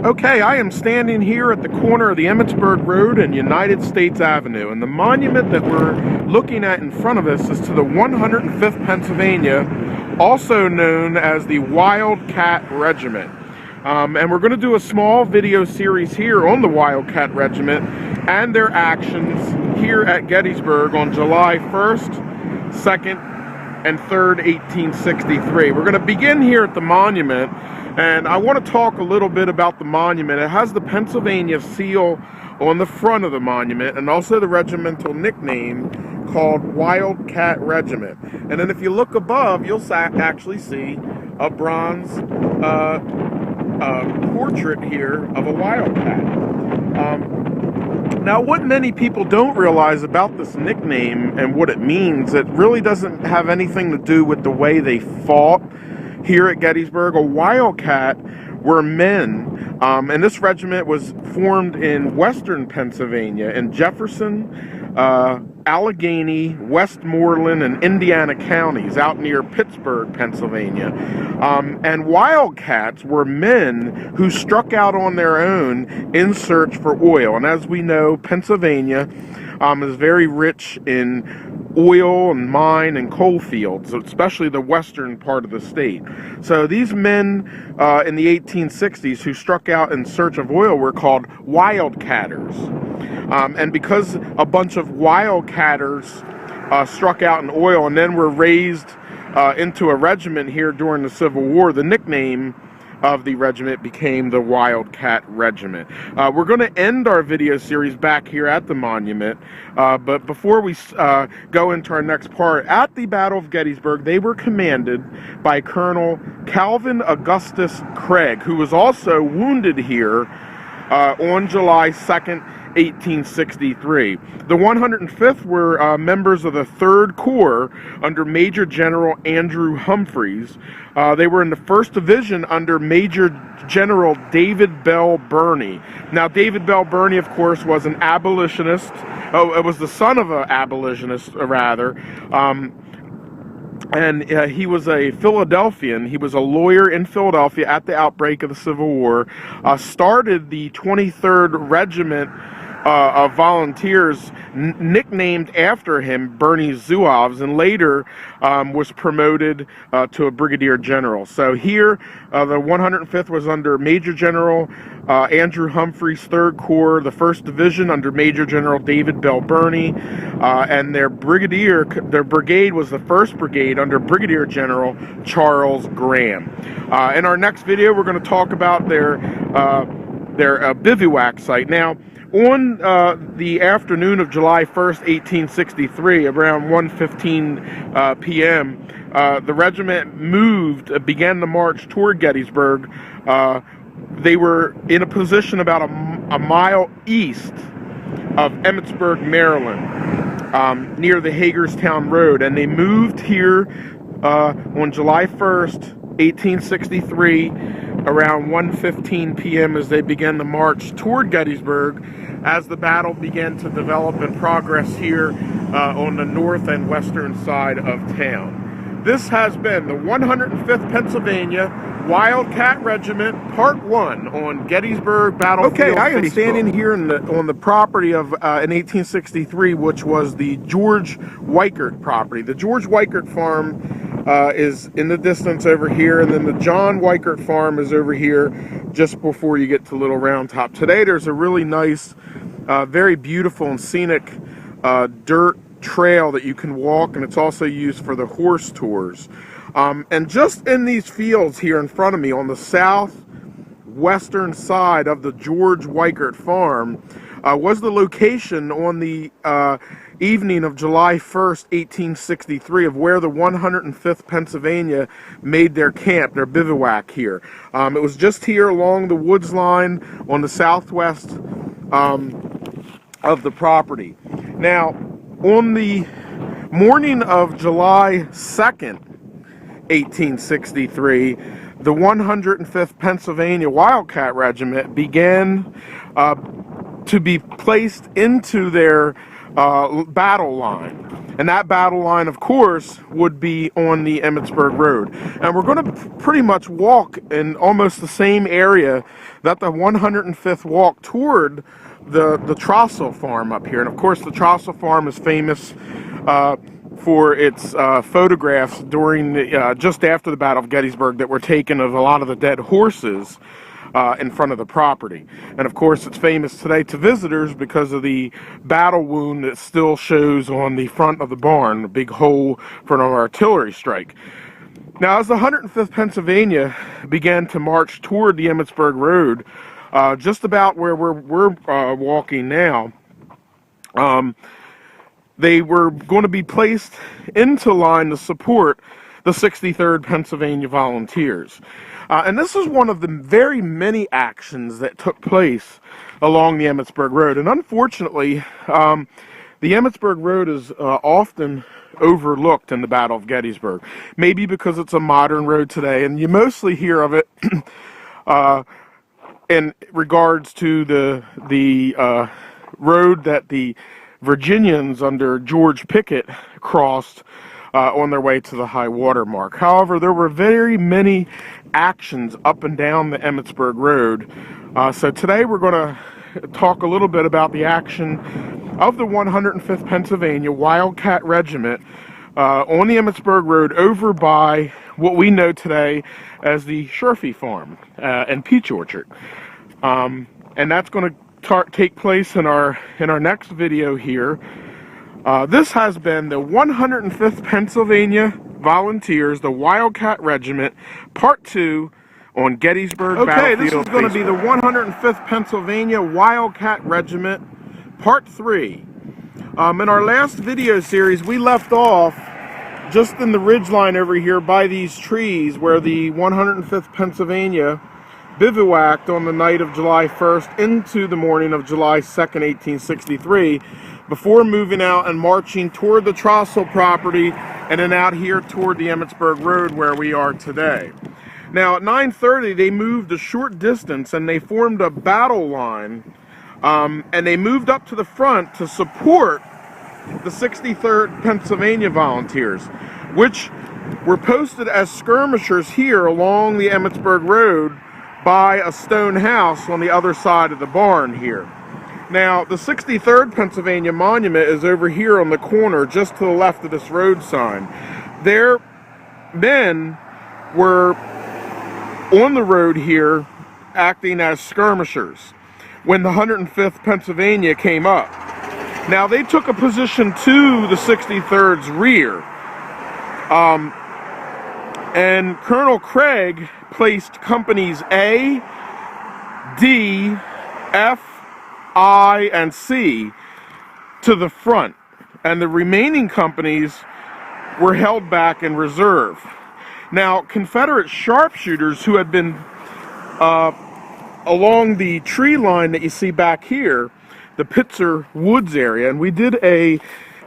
Okay, I am standing here at the corner of the Emmitsburg Road and United States Avenue, and the monument that we're looking at in front of us is to the 105th Pennsylvania, also known as the Willdcat Regiment. And we're going to do a small video series here on the Willdcat Regiment and their actions here at Gettysburg on July 1st, 2nd, and 3rd, 1863. We're going to begin here at the monument, and I want to talk a little bit about the monument. It has the Pennsylvania seal on the front of the monument and also the regimental nickname called Willdcat Regiment. And then if you look above, you'll actually see a bronze portrait here of a wildcat. Now, what many people don't realize about this nickname and what it means, it really doesn't have anything to do with the way they fought here at Gettysburg. A wildcat were men, and this regiment was formed in western Pennsylvania, in Jefferson, Allegheny, Westmoreland, and Indiana counties out near Pittsburgh, Pennsylvania. And wildcats were men who struck out on their own in search for oil. And as we know, Pennsylvania is very rich in oil and mine and coal fields, especially the western part of the state. So these men in the 1860s who struck out in search of oil were called wildcatters. And because a bunch of wildcatters struck out in oil and then were raised into a regiment here during the Civil War, the nickname of the regiment became the Willdcat Regiment. We're going to end our video series back here at the monument, but before we go into our next part, at the Battle of Gettysburg, they were commanded by Colonel Calvin Augustus Craig, who was also wounded here on July 2nd, 1863. The 105th were members of the 3rd Corps under Major General Andrew Humphreys. They were in the 1st Division under Major General David Bell Birney. Now, David Bell Birney, of course, was an abolitionist. Oh, it was the son of an abolitionist, rather. And he was a Philadelphian. He was a lawyer in Philadelphia at the outbreak of the Civil War. Started the 23rd Regiment of volunteers, nicknamed after him Birney's Zouaves, and later was promoted to a brigadier general. So here, the 105th was under Major General Andrew Humphreys' 3rd Corps, the 1st Division under Major General David Bell Birney, and their brigade was the 1st Brigade under Brigadier General Charles Graham. In our next video, we're going to talk about their bivouac site. Now, on the afternoon of July 1st, 1863, around 1:15 p.m., the regiment began the march toward Gettysburg. They were in a position about a mile east of Emmitsburg, Maryland, near the Hagerstown Road, and they moved here on July 1st, 1863, around 1:15 p.m. as they began the march toward Gettysburg as the battle began to develop and progress here on the north and western side of town. This has been the 105th Pennsylvania Willdcat Regiment, Part 1 on Gettysburg Battlefield. Okay, I am standing here on the property of, in 1863, which was the George Weichert property. The George Weichert farm is in the distance over here, and then the John Weichert farm is over here just before you get to Little Round Top. Today there's a really nice, very beautiful and scenic dirt trail that you can walk, and it's also used for the horse tours. And just in these fields here in front of me on the southwestern side of the George Weichert farm was the location on the evening of July 1st, 1863, of where the 105th Pennsylvania made their camp, their bivouac here. It was just here along the woods line on the southwest of the property. Now, on the morning of July 2nd, 1863, the 105th Pennsylvania Willdcat Regiment began to be placed into their battle line. And that battle line, of course, would be on the Emmitsburg Road. And we're going to pretty much walk in almost the same area that the 105th walked toward the Trossel farm up here. And of course, the Trossel farm is famous for its photographs during the, just after the Battle of Gettysburg that were taken of a lot of the dead horses in front of the property. And of course, it's famous today to visitors because of the battle wound that still shows on the front of the barn, a big hole from an artillery strike. Now, as the 105th Pennsylvania began to march toward the Emmitsburg Road, just about where we're walking now, they were going to be placed into line to support the 63rd Pennsylvania Volunteers. And this is one of the very many actions that took place along the Emmitsburg Road. And unfortunately, the Emmitsburg Road is often overlooked in the Battle of Gettysburg. Maybe because it's a modern road today, and you mostly hear of it in regards to the road that the Virginians under George Pickett crossed on their way to the high water mark. However, there were very many actions up and down the Emmitsburg Road. So today we're going to talk a little bit about the action of the 105th Pennsylvania Wildcat Regiment on the Emmitsburg Road over by what we know today as the Sherfy Farm and Peach Orchard. And that's going to take place in our next video here. This has been the 105th Pennsylvania Volunteers, the Wildcat Regiment, Part 2 on Gettysburg Battlefield. Okay, this is going to be the 105th Pennsylvania Wildcat Regiment, Part 3. In our last video series, we left off just in the ridgeline over here by these trees where the 105th Pennsylvania bivouacked on the night of July 1st into the morning of July 2nd, 1863, before moving out and marching toward the Trossel property and then out here toward the Emmitsburg Road where we are today. Now at 9:30 they moved a short distance and they formed a battle line, and they moved up to the front to support the 63rd Pennsylvania Volunteers, which were posted as skirmishers here along the Emmitsburg Road by a stone house on the other side of the barn here. Now, the 63rd Pennsylvania Monument is over here on the corner, just to the left of this road sign. Their men were on the road here, acting as skirmishers, when the 105th Pennsylvania came up. Now, they took a position to the 63rd's rear, and Colonel Craig placed companies A, D, F, I, and C to the front, and the remaining companies were held back in reserve. Now, Confederate sharpshooters who had been along the tree line that you see back here, the Pitzer Woods area, and we did a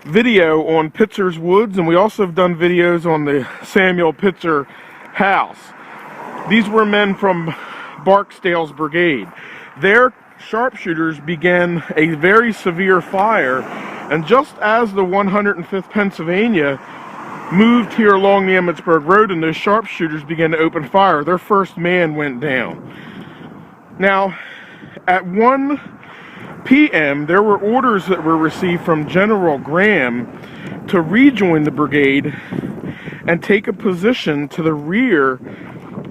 video on Pitzer's Woods, and we also have done videos on the Samuel Pitzer house. These were men from Barksdale's brigade. Their sharpshooters began a very severe fire, and just as the 105th Pennsylvania moved here along the Emmitsburg Road and those sharpshooters began to open fire, their first man went down. Now, at 1 p.m., there were orders that were received from General Graham to rejoin the brigade and take a position to the rear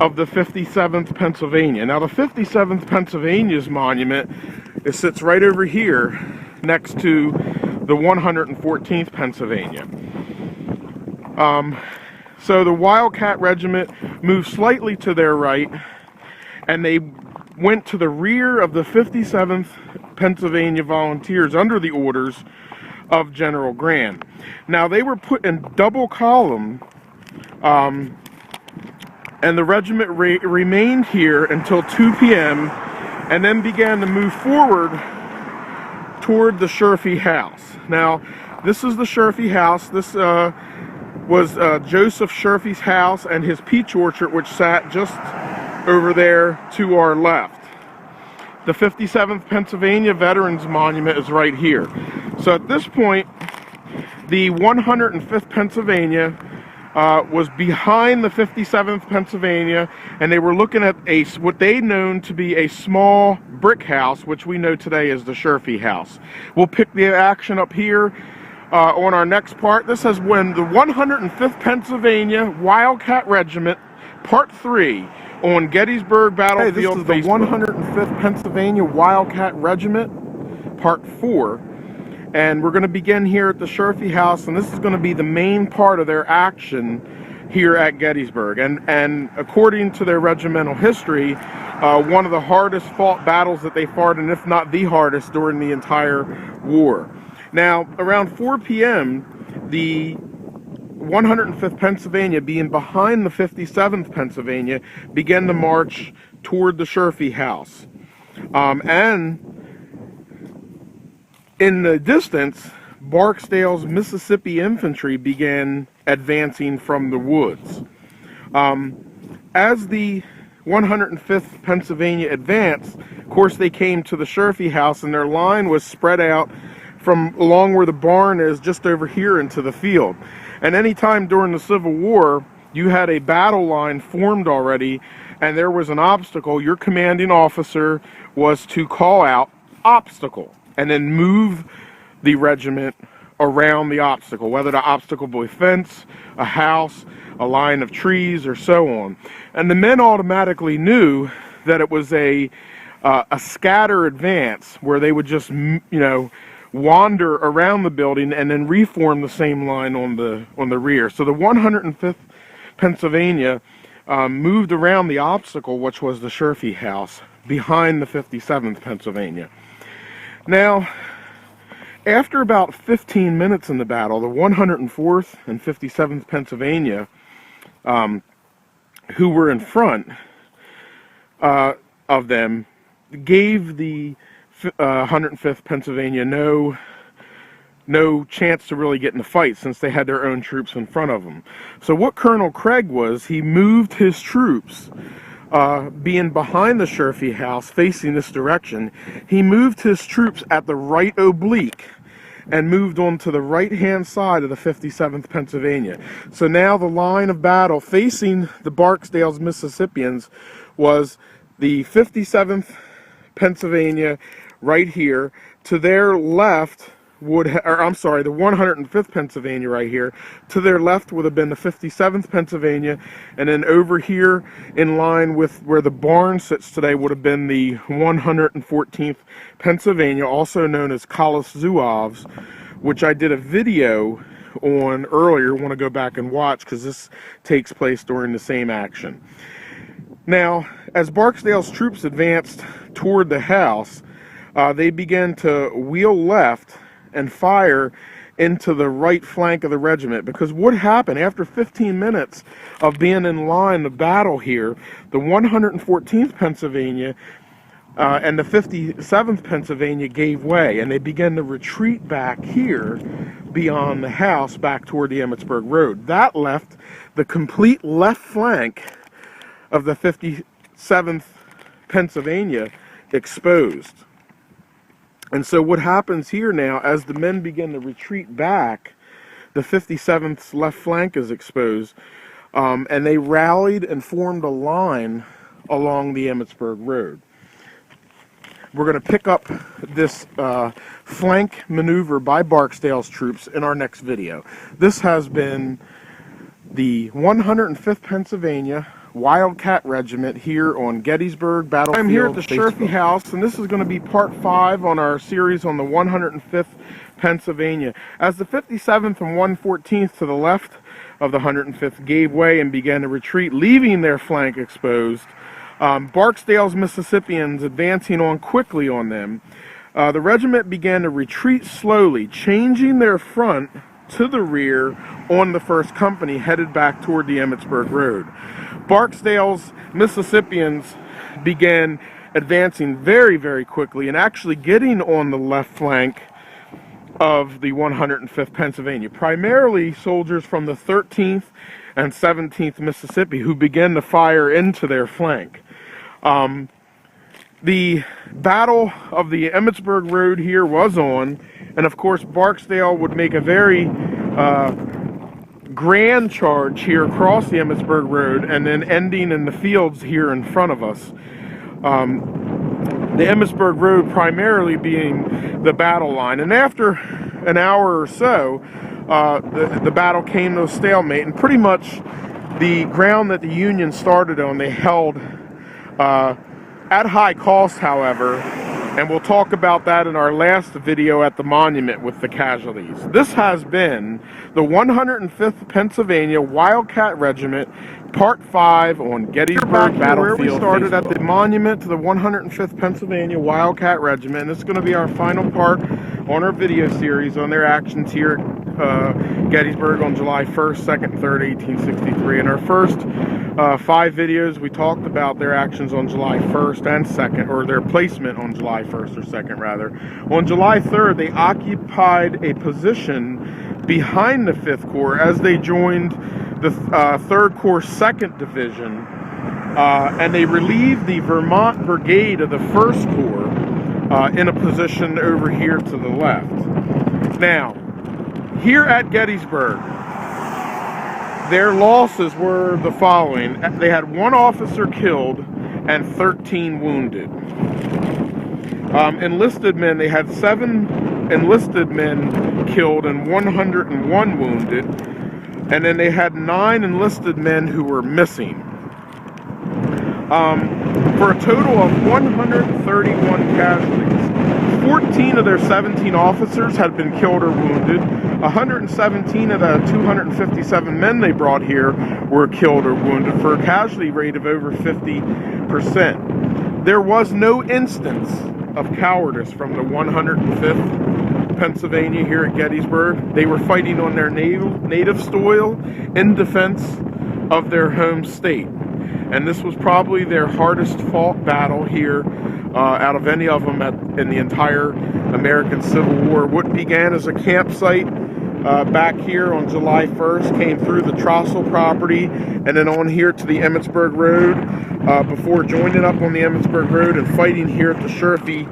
of the 57th Pennsylvania. Now, the 57th Pennsylvania's monument, it sits right over here next to the 114th Pennsylvania. So the Wildcat Regiment moved slightly to their right, and they went to the rear of the 57th Pennsylvania Volunteers under the orders of General Grant. Now, they were put in double column, and the regiment remained here until 2 p.m. and then began to move forward toward the Sherfy house. Now, this is the Sherfy house. This was Joseph Sherfy's house and his peach orchard, which sat just over there to our left. The 57th Pennsylvania Veterans Monument is right here. So at this point, The 105th Pennsylvania was behind the 57th Pennsylvania, and they were looking at what they known to be a small brick house, which we know today as the Sherfy House. We'll pick the action up here on our next part. This is when the 105th Pennsylvania Wildcat Regiment, Part 3, on Gettysburg Battlefield. Hey, this is the 105th Pennsylvania Wildcat Regiment, Part 4. And we're going to begin here at the Sherfy House, and this is going to be the main part of their action here at Gettysburg. And according to their regimental history, one of the hardest fought battles that they fought, and if not the hardest, during the entire war. Now, around 4 p.m., the 105th Pennsylvania, being behind the 57th Pennsylvania, began to march toward the Sherfy House. And in the distance, Barksdale's Mississippi infantry began advancing from the woods. As the 105th Pennsylvania advanced, of course, they came to the Sherfy House, and their line was spread out from along where the barn is, just over here into the field. And anytime during the Civil War, you had a battle line formed already, and there was an obstacle, your commanding officer was to call out obstacle, and then move the regiment around the obstacle, whether the obstacle be a fence, a house, a line of trees, or so on. And the men automatically knew that it was a scatter advance, where they would just, wander around the building and then reform the same line on the rear. So the 105th Pennsylvania moved around the obstacle, which was the Sherfy House, behind the 57th Pennsylvania. Now, after about 15 minutes in the battle, the 104th and 57th Pennsylvania, who were in front of them, gave the 105th Pennsylvania no chance to really get in the fight, since they had their own troops in front of them. So what Colonel Craig was, he moved his troops, being behind the Sherfy House, facing this direction, he moved his troops at the right oblique and moved on to the right-hand side of the 57th Pennsylvania. So now the line of battle facing the Barksdale's Mississippians was the 57th Pennsylvania right here. To their left the 105th Pennsylvania right here. To their left would have been the 57th Pennsylvania, and then over here in line with where the barn sits today would have been the 114th Pennsylvania, also known as Collis Zouaves, which I did a video on earlier. Want to go back and watch, because this takes place during the same action. Now, as Barksdale's troops advanced toward the house, they began to wheel left and fire into the right flank of the regiment, because what happened after 15 minutes of being in line of battle here, the 114th Pennsylvania and the 57th Pennsylvania gave way, and they began to retreat back here beyond the house, back toward the Emmitsburg Road. That left the complete left flank of the 57th Pennsylvania exposed. And so what happens here now, as the men begin to retreat back, the 57th's left flank is exposed, and they rallied and formed a line along the Emmitsburg Road. We're going to pick up this flank maneuver by Barksdale's troops in our next video. This has been the 105th Pennsylvania Wildcat Regiment here on Gettysburg Battlefield. I'm here at the Sherfy House, and this is going to be part 5 on our series on the 105th Pennsylvania. As the 57th and 114th to the left of the 105th gave way and began to retreat, leaving their flank exposed, Barksdale's Mississippians advancing on quickly on them, the regiment began to retreat slowly, changing their front to the rear on the 1st Company, headed back toward the Emmitsburg Road. Barksdale's Mississippians began advancing very, very quickly and actually getting on the left flank of the 105th Pennsylvania, primarily soldiers from the 13th and 17th Mississippi, who began to fire into their flank. The Battle of the Emmitsburg Road here was on, and of course Barksdale would make a very grand charge here across the Emmitsburg Road and then ending in the fields here in front of us. The Emmitsburg Road primarily being the battle line. And after an hour or so, the battle came to a stalemate, and pretty much the ground that the Union started on, they held at high cost, however, and we'll talk about that in our last video at the monument with the casualties. This has been the 105th Pennsylvania Wildcat Regiment, Part 5 on Gettysburg Battlefield. Where we started at the monument to the 105th Pennsylvania Wildcat Regiment, and this is going to be our final part on our video series on their actions here at Gettysburg on July 1st, 2nd, 3rd, 1863. In our first 5 videos, we talked about their actions on July 1st and 2nd, or their placement on July 1st or 2nd rather. On July 3rd, they occupied a position behind the 5th Corps as they joined the 3rd Corps 2nd Division, and they relieved the Vermont Brigade of the 1st Corps in a position over here to the left. Now, here at Gettysburg, their losses were the following. They had 1 officer killed and 13 wounded. Enlisted men, they had 7 enlisted men killed and 101 wounded. And then they had 9 enlisted men who were missing. For a total of 131 casualties. 14 of their 17 officers had been killed or wounded. 117 of the 257 men they brought here were killed or wounded, for a casualty rate of over 50%. There was no instance of cowardice from the 105th Pennsylvania here at Gettysburg. They were fighting on their native soil in defense of their home state. And this was probably their hardest fought battle here out of any of them in the entire American Civil War. What began as a campsite back here on July 1st came through the Trossel property and then on here to the Emmitsburg Road before joining up on the Emmitsburg Road and fighting here at the Sherfy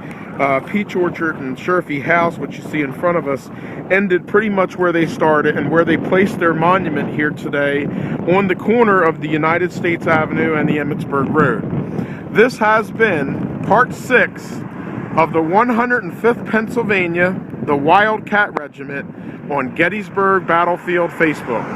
Peach Orchard and Sherfy House, which you see in front of us, ended pretty much where they started and where they placed their monument here today on the corner of the United States Avenue and the Emmitsburg Road. This has been Part 6 of the 105th Pennsylvania, the Wildcat Regiment, on Gettysburg Battlefield Facebook.